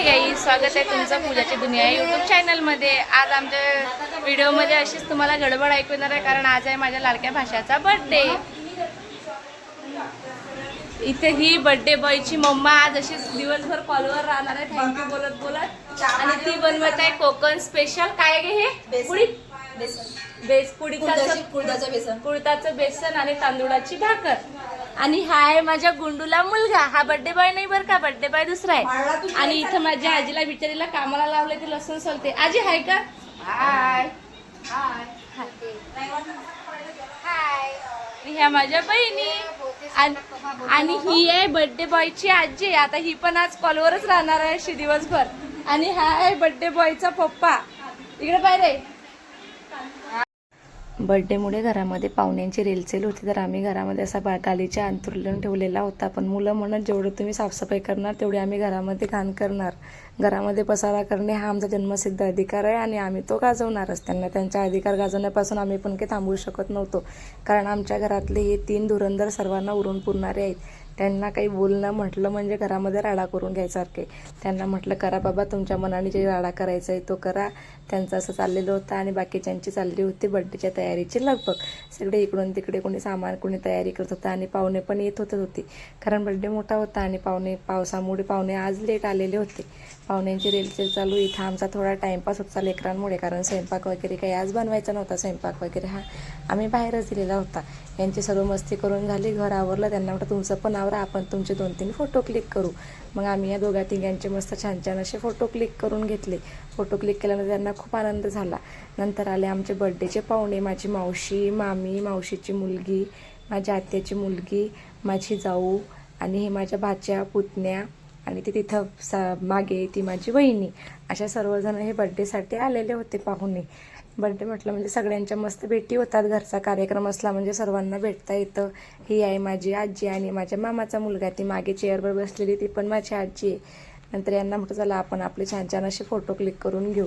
Hi guys, स्वागत आहे तुमचं पूजाची दुनिया यूट्यूब चॅनलमध्ये। आज आमच्या व्हिडिओमध्ये अशीच तुम्हाला गडबड ऐकू येणार आहे, कारण आज आहे माझ्या लाडक्या भाषाचा बर्थडे। इथे ही बर्थडे बॉयची मम्मा आज अशीच दिवसभर कॉलवर राहणार आहे, थँक्यू बोलत बोलत। आणि ती बनवत आहे कोकण स्पेशल। काय गे हे पुडी कुळताचं बेसन आणि तांदूळाची भाकर। आणि हा आहे माझ्या गुंडूला मुलगा। हा बर्थडे बॉय नाही बरं का, बर्थडे बॉय दुसरा आहे। आणि इथं माझ्या आजीला बिचारीला कामाला लावले, ते लसूण सोलते। आजी हाय का? हाय हाय हाय। ह्या माझ्या बहिणी आणि ही आहे बर्थडे बॉयची आजी। आता ही पण आज कॉलवरच राहणार आहे अशी दिवसभर। आणि हा आहे बर्थडे बॉयचा पप्पा। इकडे पाहिजे। बर्थडेमुळे घरामध्ये पाहुण्यांची रेलचेल होती, तर आम्ही घरामध्ये असा गालीचा अंथरुण ठेवलेला होता। पण मुलं म्हणत जेवढं तुम्ही साफसफाई करणार तेवढी आम्ही घरामध्ये घाण करणार। घरामध्ये पसारा करणे हा आमचा जन्मसिद्ध अधिकार आहे आणि आम्ही तो गाजवणारच। त्यांना त्यांचा अधिकार गाजवण्यापासून आम्ही पण काही थांबवू शकत नव्हतो, कारण आमच्या घरातले हे 3 धुरंधर सर्वांना उरून पुरणारे आहेत। त्यांना काही बोलणं म्हटलं म्हणजे घरामध्ये राडा करून घ्यायसारखे। त्यांना म्हटलं करा बाबा, तुमच्या मनाने जे राडा करायचा आहे तो करा। त्यांचं असं चाललेलं होतं आणि बाकीच्यांची चालली होती बर्थडेच्या तयारीची लगबग। सगळे इकडून तिकडे कोणी सामान कोणी तयारी करत होतं आणि पाहुणे पण येत होते, कारण बर्थडे मोठा होता आणि पावसामुळे पाहुणे आज लेट आलेले होते। पाहुण्यांची रेलचेल चालू। इथं आमचा थोडा टाईमपास होता लेकरांमुळे, कारण स्वयंपाक वगैरे काही आज बनवायचा नव्हता। स्वयंपाक वगैरे हा आम्ही बाहेरच दिलेला होता। यांची सर्व मस्ती करून झाली, घर आवरलं। त्यांना म्हटलं तुमचं पण आवरा, आपण तुमचे 2-3 फोटो क्लिक करू। मग आम्ही या दोघा-तिघांचे मस्त छान छान असे फोटो क्लिक करून घेतले। फोटो क्लिक केल्यानंतर त्यांना खूप आनंद झाला। नंतर आले आमचे बर्थडेचे पाहुणे, माझी मावशी, मामी, मावशीची मुलगी, माझ्या आत्याची मुलगी, माझी जाऊ आणि हे माझ्या भाच्या पुतण्या आणि ते तिथं मागे ती माझी वहिनी। अशा सर्वजण हे बर्थडेसाठी आलेले होते पाहुणे। बर्थडे म्हटलं म्हणजे सगळ्यांच्या मस्त भेटी होतात। घरचा कार्यक्रम असला म्हणजे सर्वांना भेटता येतं। ही आहे माझी आजी आणि माझ्या मामाचा मुलगा, ती मागे चेअरवर बसलेली ती पण माझी आजी आहे। नंतर यांना म्हटलं चला आपण आपले छान छान असे फोटो क्लिक करून घेऊ।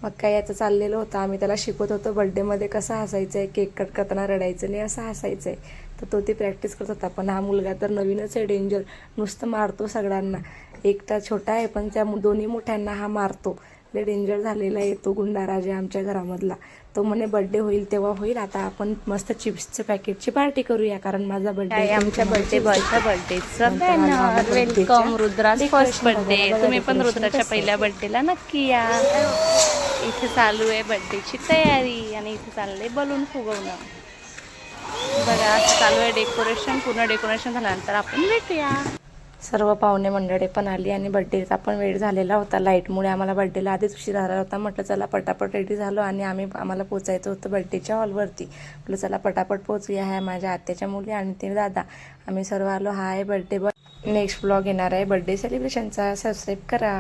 मग काय याचं चाललेलं होतं, आम्ही त्याला शिकवत होतो बर्थडेमध्ये कसं हसायचं आहे, केक कट करताना रडायचं नाही, असं हसायचं आहे। तर तो ती प्रॅक्टिस करत होता। पण हा मुलगा तर नवीनच आहे, डेंजर, नुसतं मारतो सगळ्यांना। एकटा छोटा आहे पण त्या दोन्ही मोठ्यांना हा मारतो। लय डेंजर झालेला आहे तो गुंडाराज आहे आमच्या घरामधला। तो म्हणे बर्थडे होईल तेव्हा होईल, आता आपण मस्त चिप्सच्या पॅकेटची पार्टी करूया, कारण माझा बर्थडे आहे। आमच्या बर्थडे बॉयचा बर्थडेचं banner, welcome Rudra's first birthday. तुम्ही पण रुद्राच्या पहिल्या बर्थडेला नक्की या। इथे चालू आहे बर्थडेची तयारी आणि इथे चाललंय बलून फुगवणं। बघा असं चालू आहे डेकोरेशन। पूर्ण डेकोरेशन झाल्यानंतर आपण भेटूया। सर्व पाहुणे मंडळी पण आली आणि बर्थडेचा पण वेळ झालेला होता। लाईटमुळे आम्हाला बर्थडेला आधीच उशीर झाला होता। म्हटलं चला पटापट रेडी झालो आणि आम्हाला पोचायचं होतं बर्थडेच्या हॉलवरती। म्हटलं चला पटापट पोचूया। ह्या माझ्या आत्याच्या मुली आणि ते दादा, आम्ही सर्व आलो। हा आहे बर्थडे बॉय। नेक्स्ट ब्लॉग येणार आहे बर्थडे सेलिब्रेशनचा, सबस्क्राईब करा।